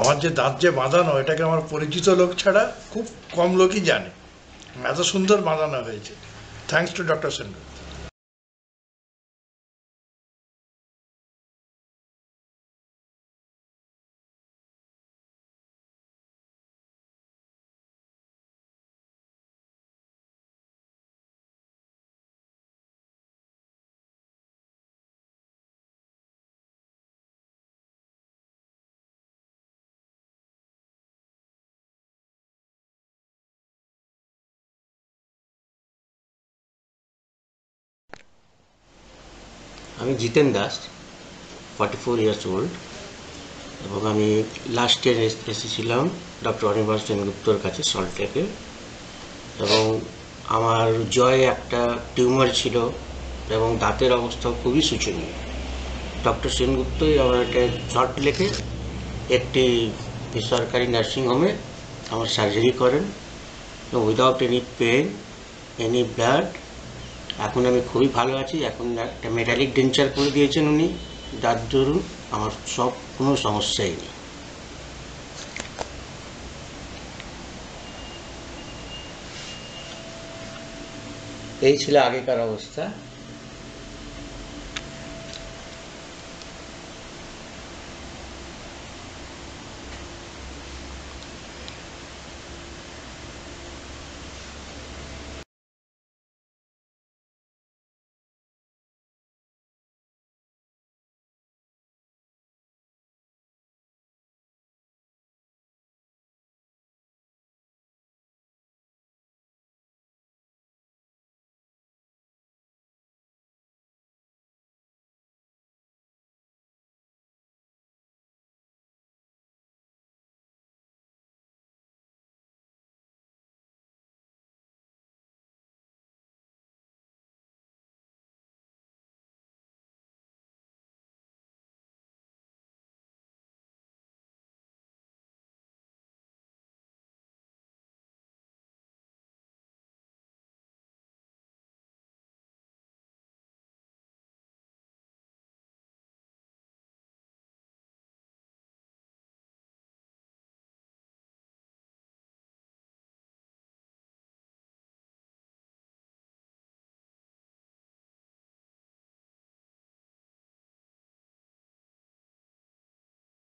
আমার যে দাঁত যে বাঁধানো, এটাকে আমার পরিচিত লোক ছাড়া খুব কম লোকই জানে। এত সুন্দর বাঁধানো হয়েছে। Thanks to doctor Sengupta. আমি জিতেন দাস, 44 ইয়ার্স ওল্ড, এবং আমি লাস্ট ইয়ার এসেছিলাম ডক্টর অনির্বাণ সেনগুপ্তর কাছে সল্টলেকে। এবং আমার জয়ে একটা টিউমার ছিল এবং দাঁতের অবস্থা খুবই শোচনীয়। ডক্টর সেনগুপ্তই আমার একটা সল্টলেকে একটি বেসরকারি নার্সিংহোমে আমার সার্জারি করেন without any pain, any blood. এখন আমি খুবই ভালো আছি। এখন একটা মেটালিক ডেঞ্চার করে দিয়েছেন উনি, যার দরুন আমার সব কোনো সমস্যাই নেই। এই ছিল আগেকার অবস্থা।